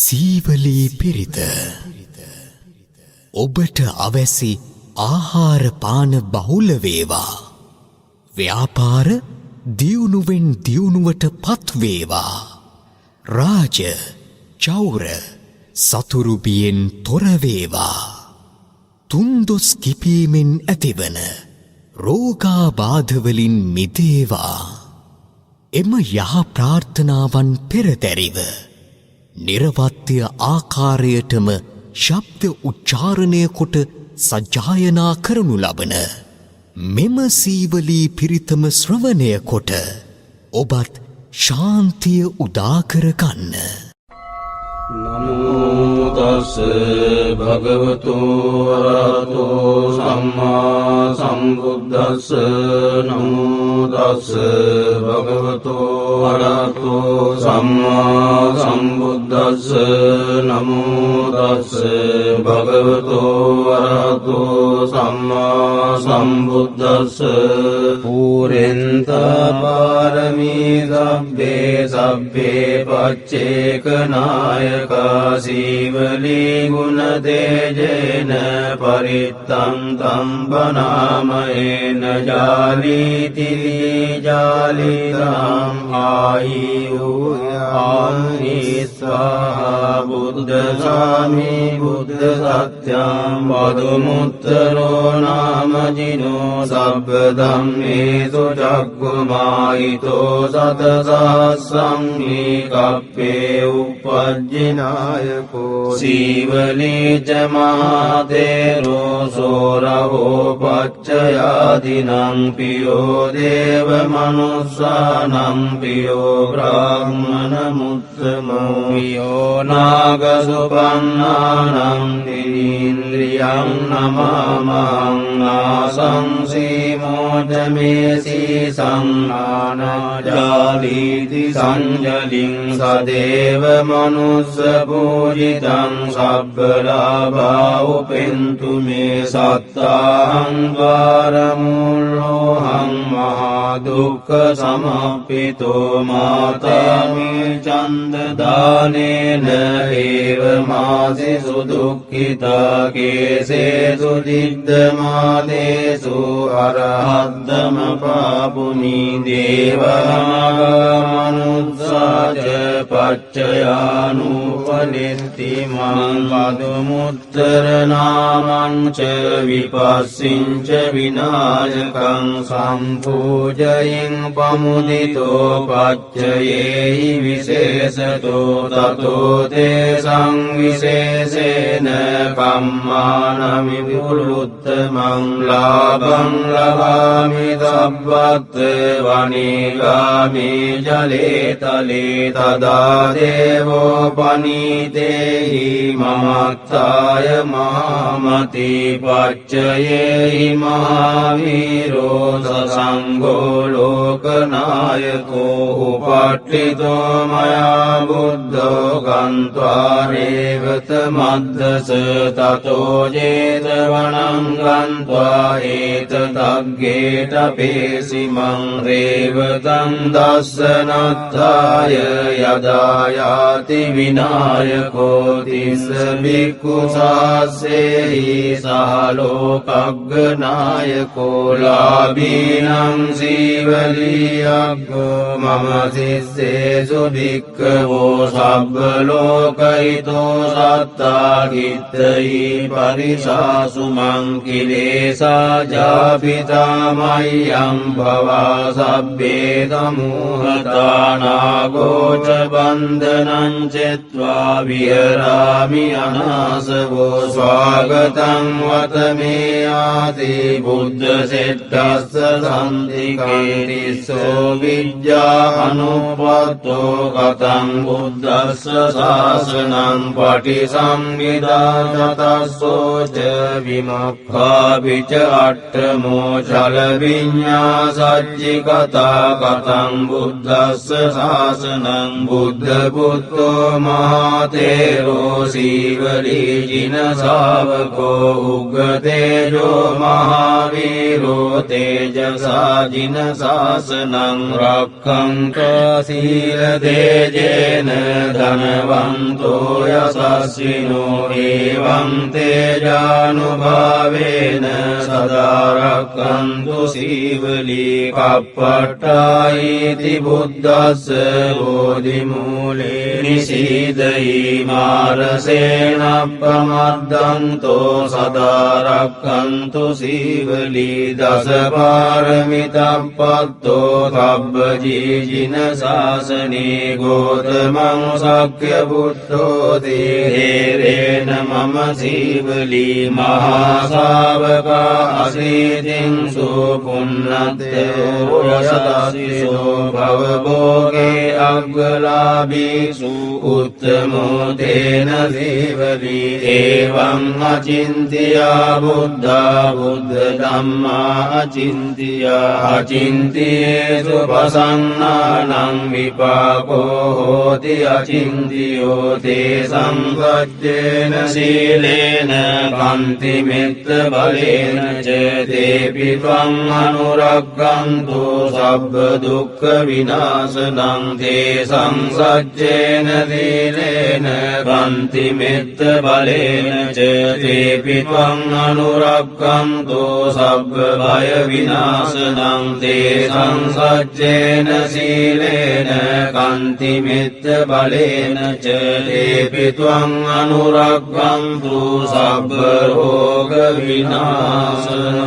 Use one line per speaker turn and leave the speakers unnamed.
සීවලී පිරිත ඔබට අවැසි ආහාර පාන බහුල වේවා. ව්‍යාපාර දියුණුවෙන් දියුණුවට පත්වේවා. රාජ චෞර සතුරු බියෙන් තොර වේවා. තුන්දොස් කිපීමෙන් ඇතිවන රෝගාබාධවලින් මිදේවා. එම යහ ප්‍රාර්ථනාවන් පෙරදැරිව නිර්වත්‍ය ආකාරයටම ශබ්ද උච්චාරණය කොට සජ්ජායනා කරනු ලබන මෙම සීවලී පිරිතම ශ්‍රවණය කොට ඔබත් ශාන්තිය උදා කරගන්න.
නමෝ තස් භගවතු වරහතෝ සම්මා සම්බුද්දස්ස. නමෝ තස් භගවතු වරහතෝ සම්මා සම්බුද්දස්ස. නමෝ තස් භගවතු වරහතෝ සම්මා සම්බුද්දස්ස. පුරෙන්තා පාරමී සබ්බේ සබ්බේ පච්චේකනායකා සීවලී ගුණ තේජේන පරිත්තං තම් බනාමයේන ජාලීති ජාලිතං ආයුයාමි ස්වාහා බුද්ධ සාමි බුද්ධ සත්‍යං වදුමුත්තරෝ නාමජිනෝ සබ්බ ධම්මේසු චක්ඛුමාහිතෝ සතසාස්සං කප්පේ උපජ්ජිනායකෝ සීවලී ච මහතේරෝ සෝරහෝ පච්චයාදිනං පියෝ දේව මනුස්සානං පියෝ බ්‍රාහ්මණ මුත්තමෝ පියෝ නාග සුපන්නානං දිරීන්ද්‍රියං නමාමං නාසං සීමෝජමේසී සංනානජාලීති සංජලින් සදේව මනුස්ස පූජිතං සබ්බලාභා උපෙන්තු මේ සත්තාහං ද්වාරමූලෝහං මහා දුක්ඛ සමප්පිතෝ මාතාමේ චන්ද දානේන ඒව මාසි සුදුක්ඛිතා කේසේසු දිද්දමාදේසු අරහද්දම පාපුනි දේවාමනුස්සාච පච්චයානුපනිත්ති මං පදුමුත්තර නාමං ච විපස්සිං ච විනායකං සම්පූජයින් පමුදිතෝ පච්චයේහි විශේෂතෝ තතෝ තේසං විශේෂේන කම්මානමි විපුලුත්තමං ලාභං ලබාමි සබ්බත් වනිගාමි ජලේ තලේ තදා දේවෝ පනීතේහි මමත්තාය මහමති පච්චයේහි මහාවීරෝ සසංඝෝ ලෝකනායකෝ උපට්ඨිතෝ මයා බුද්ධෝ ගන්්වා රේවත මද්දස තතෝ ජේතවනං ගන්්වා ඒතදග්ගේට පේසිමං රේවතං දස්සනත්තාය යදායාති විනායකෝ තිස්ස බික්ඛු සාස්සේහි සහලෝකග්ගනායකෝ ලාභීනං සීවලියග්ගෝ මම සිස්සේසු භික්ඛවෝ සබ්බ ලෝකහිතෝ සත්තා කිත්තයි පරිසාසු මං කිලේසා ජාපිතා මය්‍යං භවා සබ්බේ තමූහතානාගෝච බන්ධනං චෙත්වා විහරාමි අනාසවෝ ස්වාගතං වතමේ ආති බුද්ධ සෙට්ටස්ස සන්තිකේ තිස්සෝ විජ්ජා අනුපත්තෝ කතං බුද්දස්ස ශාසනං පටිසම්භිදා තතස්සෝච විමක්ඛා විච අට්ඨමෝ චල විඤ්ඤා සච්චිකතා කතං බුද්දස්ස ශාසනං ශාසනං බුද්ධ පුත්තෝ මහතේරෝ සීවලී ජින ශාවකෝ උග්ගතේජෝ මහාවීරෝ තේජසා ජින ශාසනං රක්ඛන්තෝ සීල දේජේන ධනවන්තෝ යසස්විනෝ එවං තේජානුභාවේන සදා රක්ඛන්තු සීවලී කප්පට්ඨායිති බුද්දස්ස බෝධිමූලේ නිසීදයි මාරසේනප්පමද්දන්තෝ සදා රක්ඛන්තු සීවලී දස පාරමිතප්පත්තෝ සබ්බජීජින ශාසනේ ගෝතමං සක්්‍ය බුද්ධෝ තේරේන මම සීවලී මහා ශාවකා අසීතින් සුපුන්නත්තෝ යසසිසෝ භවභෝගේ අග්ගලාභීසු උත්තමෝ තේන සීවලී එවං අචින්තියා බුද්ධා බුද්ධ ධම්මා අචින්තියා අචින්තියේසු පසන්නානං විපාකෝ හෝති අචින්තියෝ තේ සංගච්ඡේන සීලේන කන්ති මෙත්ත බලේන ච තේපි ත්වං අනුරක්ඛන්තු සබ්බ දුක්ඛ විනාශනං තේ සංසච්ඡේන සීලේන කන්ති මෙත්ත බලේන ච තේපි ත්වං අනුරක්ඛන්තු සබ්බ භය විනාශනං තේ සංසච්ඡේන සීලේන කන්ති මෙත්ත බලේන ච තේපි ත්වං අනුරක්ඛන්තු සබ්බ රෝග විනාශනං